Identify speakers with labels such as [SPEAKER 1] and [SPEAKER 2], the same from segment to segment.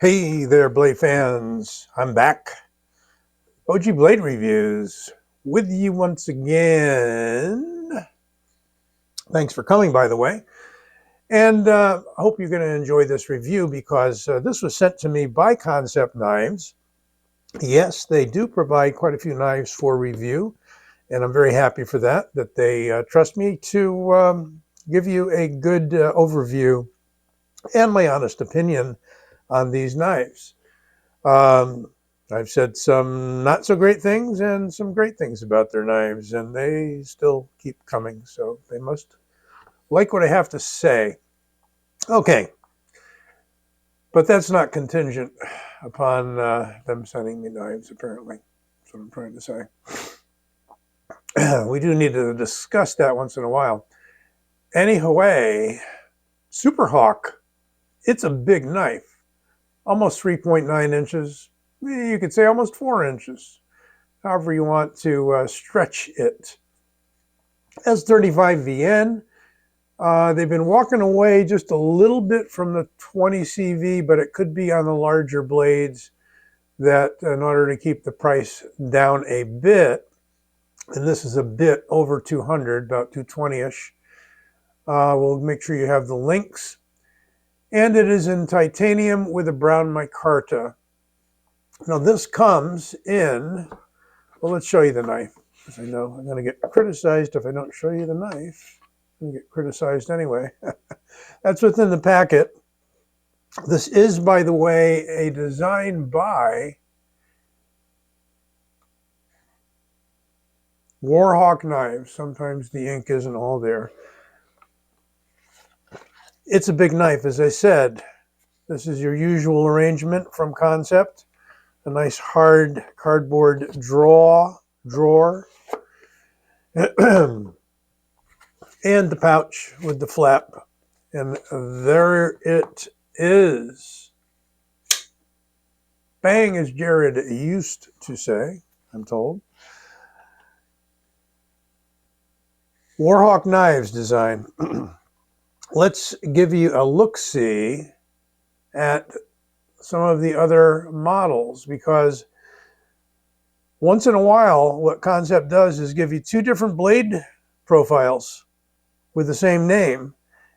[SPEAKER 1] Hey there, Blade fans. I'm back. OG Blade Reviews with you once again. Thanks for coming, by the way. And I hope you're going to enjoy this review because this was sent to me by Kansept Knives. Yes, they do provide quite a few knives for review, and I'm very happy for that they trust me to give you a good overview and my honest opinion on these knives. I've said some not so great things and some great things about their knives, and they still keep coming, so they must like what I have to say. Okay, but that's not contingent upon them sending me knives, apparently. That's what I'm trying to say. We do need to discuss that once in a while. Anyway, Superhawk, it's a big knife, almost 3.9 inches. You could say almost 4 inches, however you want to stretch it. S35VN, they've been walking away just a little bit from the 20 CV, but it could be on the larger blades that in order to keep the price down a bit, and this is a bit over 200, about 220-ish, we'll make sure you have the links. And it is in titanium with a brown micarta. Now this comes in, well, let's show you the knife, because I know I'm going to get criticized if I don't show you the knife. I'm going to get criticized anyway. That's within the packet. This is, by the way, a design by Warhawk Knives. Sometimes the ink isn't all there. It's a big knife, as I said. This is your usual arrangement from Kansept. A nice hard cardboard drawer, and the pouch with the flap. And there it is. Bang, as Jared used to say, I'm told. Warhawk Knives design. Let's give you a look-see at some of the other models, because once in a while what Kansept does is give you two different blade profiles with the same name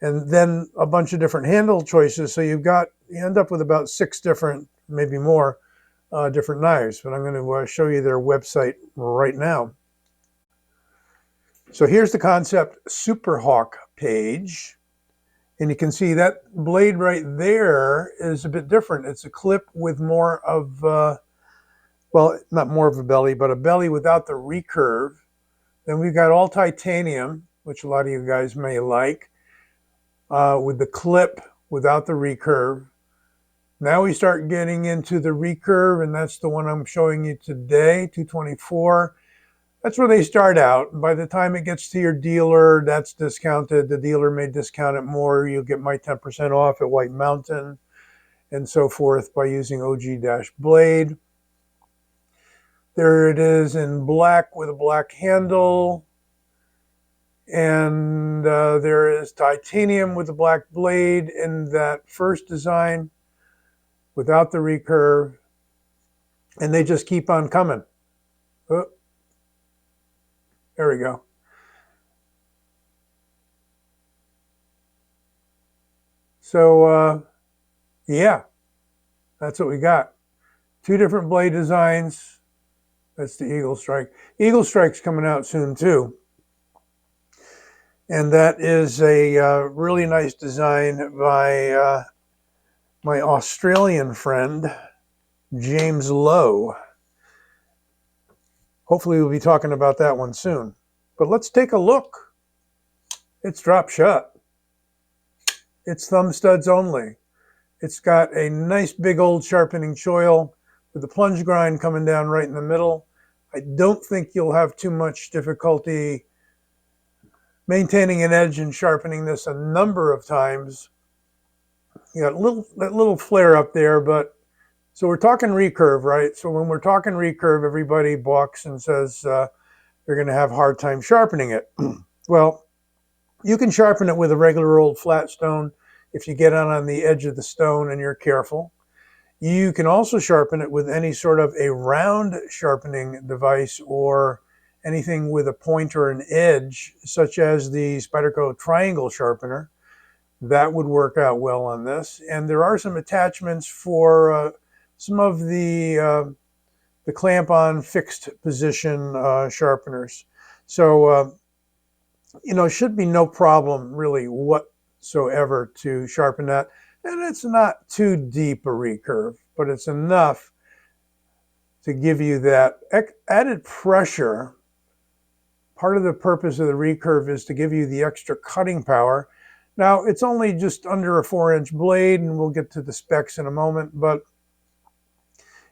[SPEAKER 1] and then a bunch of different handle choices, so you end up with about 6 different, maybe more, different knives. But I'm going to show you their website right now. So here's the Kansept Superhawk page. And you can see that blade right there is a bit different. It's a clip with more of, well, not more of a belly, but a belly without the recurve. Then we've got all titanium, which a lot of you guys may like, with the clip without the recurve. Now we start getting into the recurve, and that's the one I'm showing you today, 224. That's where they start out. By the time it gets to your dealer, that's discounted. The dealer may discount it more. You'll get my 10% off at White Mountain and so forth by using OG-Blade. There it is in black with a black handle. And there is titanium with a black blade in that first design without the recurve. And they just keep on coming. Oh. There we go. So, yeah, that's what we got. 2 different blade designs. That's the Eagle Strike. Eagle Strike's coming out soon, too. And that is a really nice design by my Australian friend, James Lowe. Hopefully we'll be talking about that one soon. But let's take a look. It's drop shut. It's thumb studs only. It's got a nice big old sharpening choil with the plunge grind coming down right in the middle. I don't think you'll have too much difficulty maintaining an edge and sharpening this a number of times. You got that little flare up there, but so we're talking recurve, right? So when we're talking recurve, everybody balks and says they're going to have a hard time sharpening it. Well, you can sharpen it with a regular old flat stone if you get on the edge of the stone and you're careful. You can also sharpen it with any sort of a round sharpening device or anything with a point or an edge, such as the Spyderco triangle sharpener. That would work out well on this. And there are some attachments for some of the clamp-on fixed position sharpeners. So, you know, it should be no problem really whatsoever to sharpen that. And it's not too deep a recurve, but it's enough to give you that added pressure. Part of the purpose of the recurve is to give you the extra cutting power. Now, it's only just under a 4-inch blade, and we'll get to the specs in a moment, but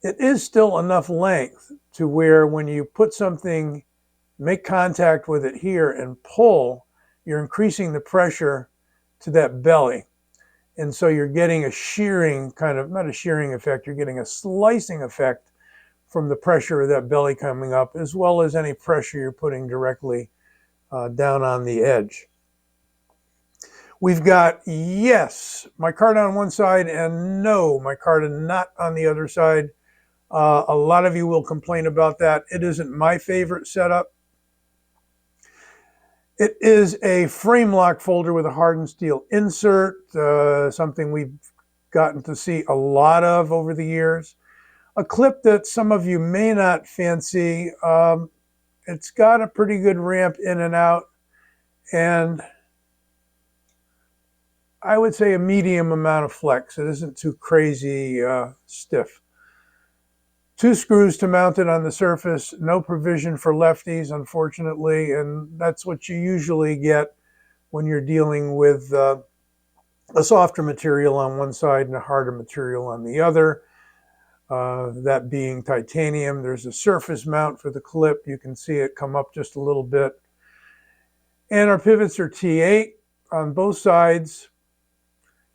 [SPEAKER 1] it is still enough length to where when you put something, make contact with it here and pull, you're increasing the pressure to that belly. And so you're getting a shearing kind of, not a shearing effect, you're getting a slicing effect from the pressure of that belly coming up, as well as any pressure you're putting directly down on the edge. We've got yes, micarta on one side, and no, micarta not on the other side. A lot of you will complain about that. It isn't my favorite setup. It is a Framelock folder with a hardened steel insert, something we've gotten to see a lot of over the years. A clip that some of you may not fancy. It's got a pretty good ramp in and out, and I would say a medium amount of flex. It isn't too crazy stiff. 2 screws to mount it on the surface. No provision for lefties, unfortunately, and that's what you usually get when you're dealing with a softer material on one side and a harder material on the other. That being titanium. There's a surface mount for the clip. You can see it come up just a little bit. And our pivots are T8 on both sides.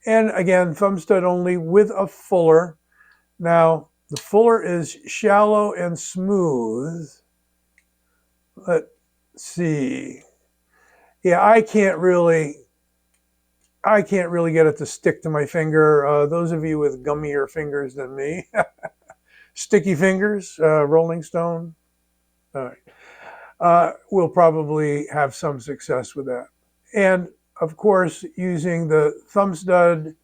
[SPEAKER 1] And again, thumb stud only with a fuller. Now, the fuller is shallow and smooth. Let's see. Yeah, I can't really get it to stick to my finger. Those of you with gummier fingers than me, sticky fingers, Rolling Stone, all right, will probably have some success with that. And of course, using the thumb stud,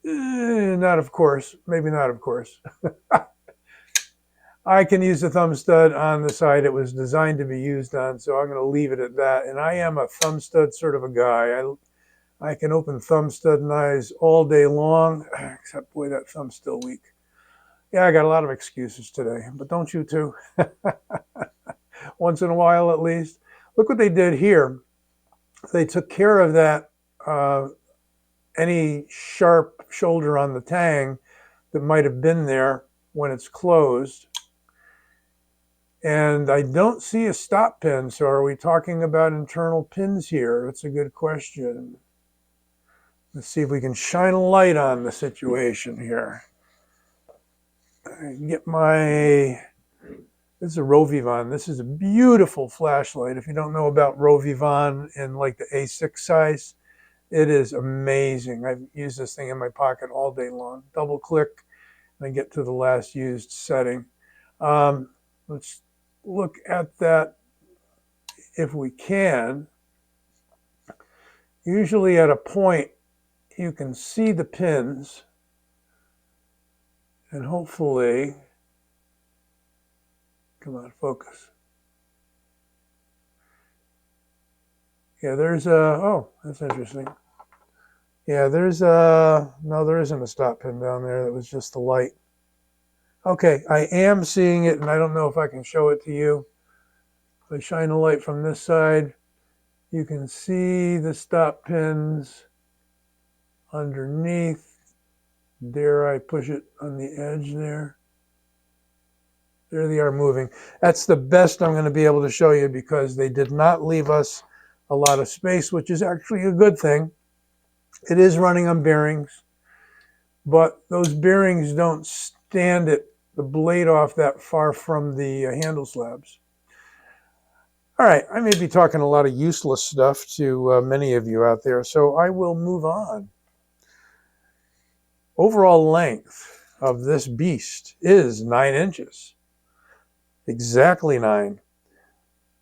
[SPEAKER 1] not of course, maybe not of course. I can use the thumb stud on the side it was designed to be used on, so I'm going to leave it at that. And I am a thumb stud sort of a guy. I can open thumb stud knives all day long, except, boy, that thumb's still weak. Yeah, I got a lot of excuses today, but don't you too? Once in a while, at least. Look what they did here. They took care of that, any sharp shoulder on the tang that might have been there when it's closed. And I don't see a stop pin, so are we talking about internal pins here? That's a good question. Let's see if we can shine a light on the situation here. Get my, this is a Rovivon. This is a beautiful flashlight. If you don't know about Rovivon in like the A6 size, it is amazing. I've used this thing in my pocket all day long. Double click and I get to the last used setting. Let's look at that if we can. Usually at a point you can see the pins, and hopefully, come on, focus. Yeah, there's a, oh, that's interesting. Yeah, there's a, no, there isn't a stop pin down there. That was just the light. Okay, I am seeing it, and I don't know if I can show it to you. If I shine a light from this side, you can see the stop pins underneath. Dare I push it on the edge there? There they are moving. That's the best I'm going to be able to show you because they did not leave us a lot of space, which is actually a good thing. It is running on bearings, but those bearings don't stand the blade off that far from the handle slabs. All right, I may be talking a lot of useless stuff to many of you out there, so I will move on. Overall length. of this beast is 9 inches. Exactly 9.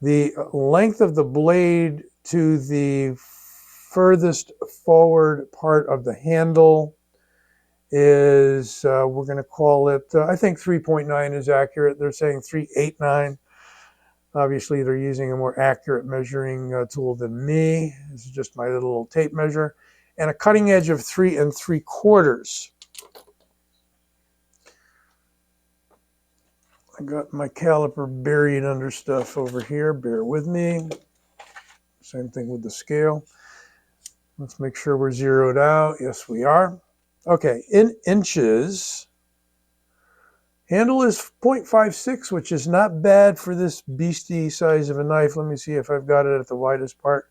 [SPEAKER 1] The length of the blade to the furthest forward part of the handle is, we're going to call it, I think 3.9 is accurate. They're saying 3.89. Obviously, they're using a more accurate measuring tool than me. This is just my little tape measure. And a cutting edge of 3 3/4. I got my caliper buried under stuff over here. Bear with me. Same thing with the scale. Let's make sure we're zeroed out. Yes, we are. Okay, in inches, handle is 0.56, which is not bad for this beastie size of a knife. Let me see if I've got it at the widest part.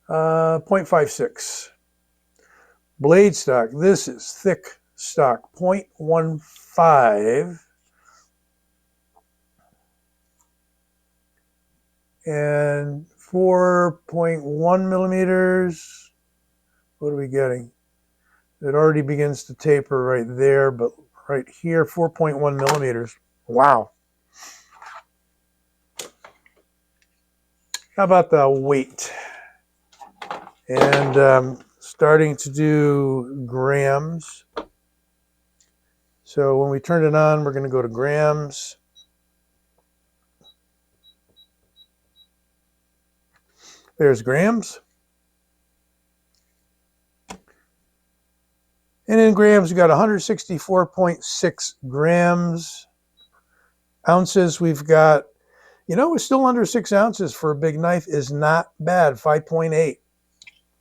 [SPEAKER 1] 0.56. Blade stock, this is thick stock, 0.15. And 4.1 millimeters. What are we getting? It already begins to taper right there, but right here, 4.1 millimeters. Wow. How about the weight? And starting to do grams. So when we turn it on, we're going to go to grams. There's grams. And in grams, we got 164.6 grams. Ounces, we've got, it's still under 6 ounces for a big knife is not bad. 5.8.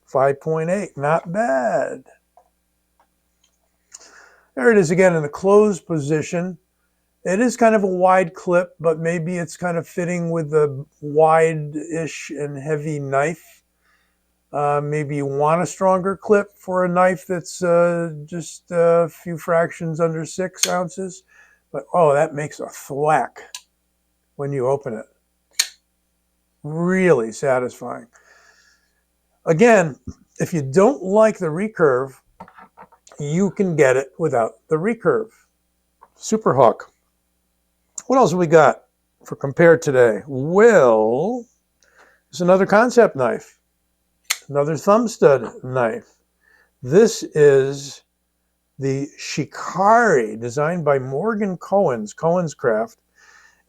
[SPEAKER 1] 5.8, not bad. There it is again in the closed position. It is kind of a wide clip, but maybe it's kind of fitting with the wide-ish and heavy knife. Maybe you want a stronger clip for a knife that's just a few fractions under 6 ounces. But, oh, that makes a thwack when you open it. Really satisfying. Again, if you don't like the Recurve, you can get it without the Recurve. Superhawk. What else have we got for compare today? Well, it's another Kansept knife. Another thumb stud knife. This is the Shikari, designed by Morgan Cohen's Craft.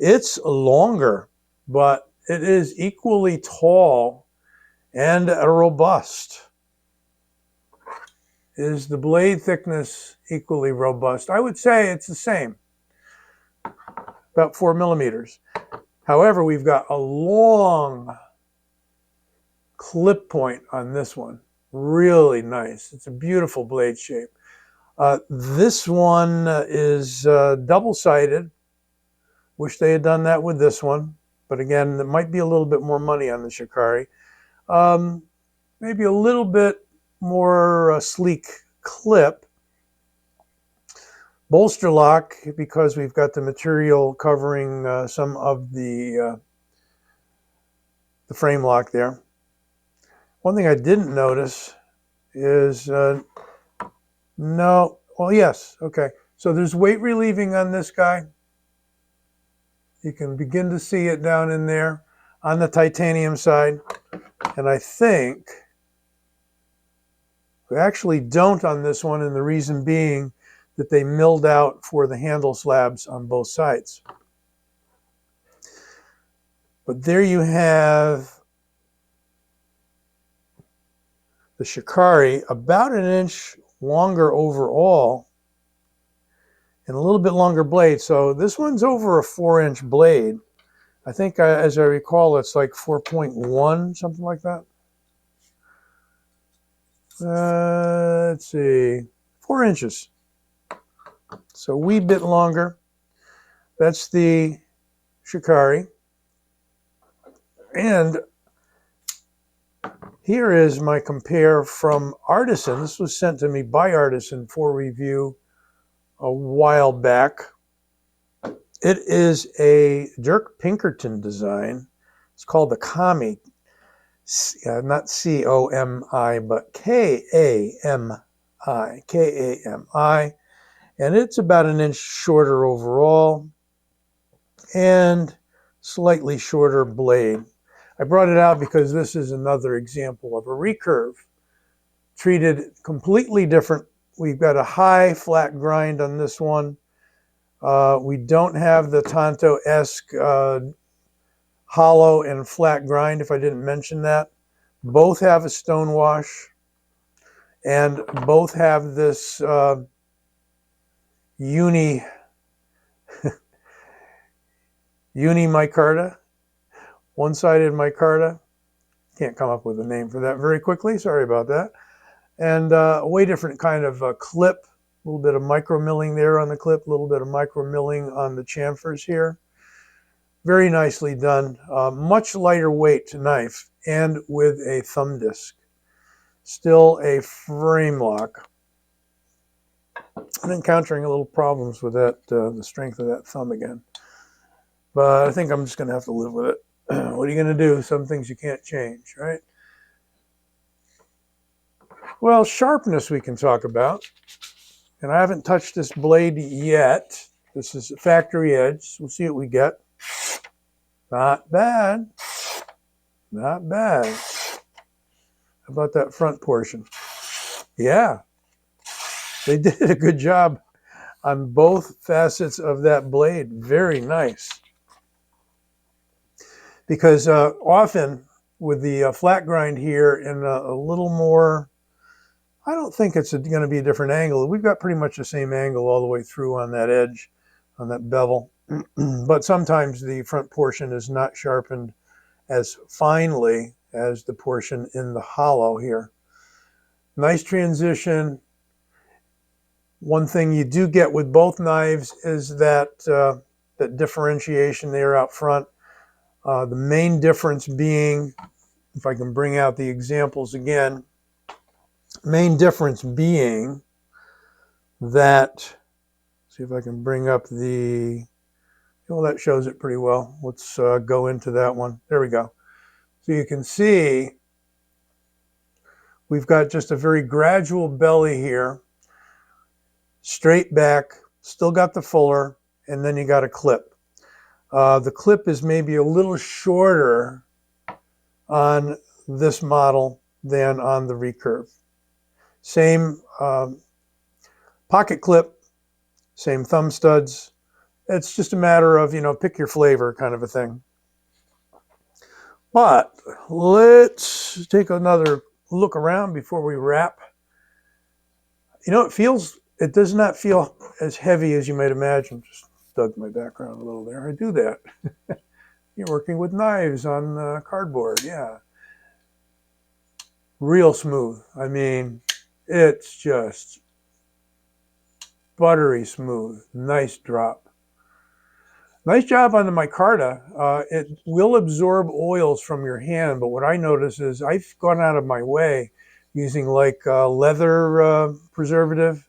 [SPEAKER 1] It's longer, but it is equally tall and robust. Is the blade thickness equally robust? I would say it's the same, about 4 millimeters. However, we've got a long clip point on this one. Really nice. It's a beautiful blade shape. This one is double-sided. Wish they had done that with this one. But again, there might be a little bit more money on the Shikari. Maybe a little bit more sleek clip. Bolster lock, because we've got the material covering some of the Framelock there. One thing I didn't notice is, no, well, yes, okay. So there's weight relieving on this guy. You can begin to see it down in there on the titanium side. And I think we actually don't on this one, and the reason being that they milled out for the handle slabs on both sides. But there you have the Shikari, about 1 inch longer overall and a little bit longer blade. So this one's over a 4-inch blade. I think, as I recall, it's like 4.1, something like that. Let's see, 4 inches. So a wee bit longer. That's the Shikari. And here is my compare from Artisan. This was sent to me by Artisan for review a while back. It is a Dirk Pinkerton design. It's called the Kami. Not C-O-M-I, but K-A-M-I. K-A-M-I. And it's about an inch shorter overall and slightly shorter blade. I brought it out because this is another example of a recurve treated completely different. We've got a high flat grind on this one. We don't have the Tonto-esque hollow and flat grind, if I didn't mention that. Both have a stone wash, and both have this uni micarta, one-sided micarta. Can't come up with a name for that very quickly. Sorry about that. And a way different kind of clip. A little bit of micro milling there on the clip, a little bit of micro milling on the chamfers here. Very nicely done. Much lighter weight knife and with a thumb disc. Still a Framelock. I'm encountering a little problems with that, the strength of that thumb again. But I think I'm just going to have to live with it. What are you going to do? Some things you can't change, right? Well, sharpness we can talk about. And I haven't touched this blade yet. This is a factory edge. We'll see what we get. Not bad. Not bad. How about that front portion? Yeah. They did a good job on both facets of that blade. Very nice. Because often with the flat grind here and a little more, I don't think it's going to be a different angle. We've got pretty much the same angle all the way through on that edge, on that bevel. But sometimes the front portion is not sharpened as finely as the portion in the hollow here. Nice transition. One thing you do get with both knives is that, that differentiation there out front. The main difference being, if I can bring out the examples again, main difference being that, see if I can bring up the, well, that shows it pretty well. Let's go into that one. There we go. So you can see we've got just a very gradual belly here, straight back, still got the fuller, and then you got a clip. The clip is maybe a little shorter on this model than on the Recurve. Same pocket clip, same thumb studs. It's just a matter of, pick your flavor kind of a thing. But let's take another look around before we wrap. It does not feel as heavy as you might imagine. Just dug my background a little there. I do that. You're working with knives on cardboard, yeah. Real smooth. I mean, it's just buttery smooth. Nice drop. Nice job on the micarta. It will absorb oils from your hand, but what I notice is I've gone out of my way using like leather preservative,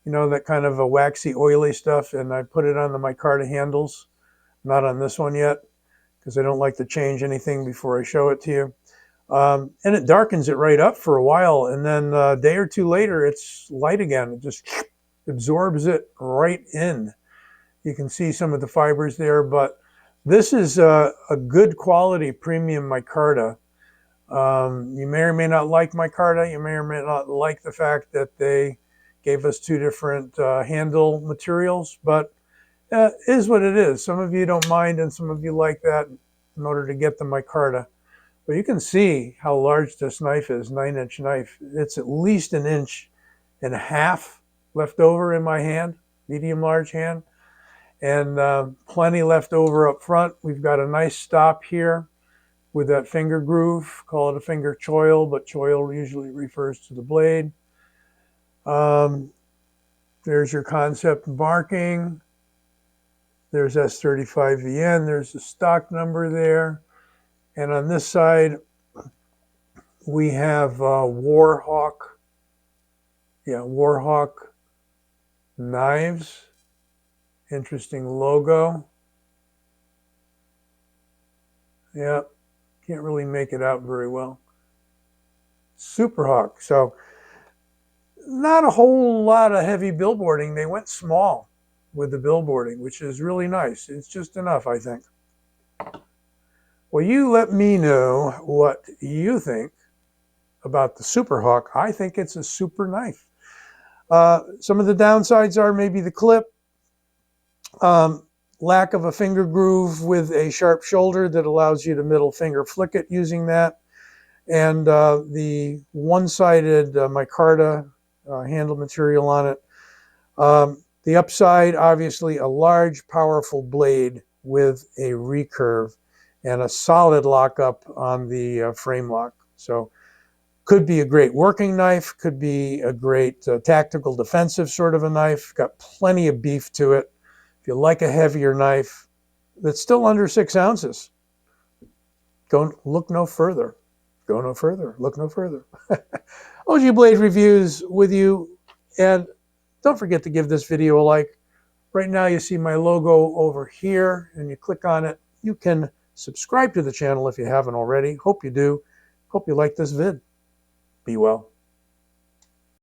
[SPEAKER 1] that kind of a waxy, oily stuff, and I put it on the micarta handles. Not on this one yet, because I don't like to change anything before I show it to you. And it darkens it right up for a while, and then a day or two later, it's light again. It just absorbs it right in. You can see some of the fibers there, but this is a good quality premium micarta. You may or may not like micarta. You may or may not like the fact that they gave us two different handle materials, but it is what it is. Some of you don't mind, and some of you like that in order to get the micarta. But you can see how large this knife is, 9-inch knife. It's at least 1.5 inches left over in my hand, medium large hand. And plenty left over up front. We've got a nice stop here with that finger groove. Call it a finger choil, but choil usually refers to the blade. There's your Kansept marking. There's S35VN. There's the stock number there. And on this side, we have Warhawk Knives. Interesting logo. Yeah, can't really make it out very well. Superhawk. So not a whole lot of heavy billboarding. They went small with the billboarding, which is really nice. It's just enough, I think. Well, you let me know what you think about the Superhawk. I think it's a super knife. Some of the downsides are maybe the clip, lack of a finger groove with a sharp shoulder that allows you to middle finger flick it using that, and the one-sided micarta handle material on it. The upside, obviously, a large, powerful blade with a recurve and a solid lockup on the frame lock. So could be a great working knife, could be a great tactical defensive sort of a knife. Got plenty of beef to it. If you like a heavier knife that's still under 6 ounces, go look no further. Go no further. Look no further. OG Blade Reviews with you. And don't forget to give this video a like. Right now you see my logo over here, and you click on it. You can subscribe to the channel if you haven't already. Hope you do. Hope you like this vid. Be well.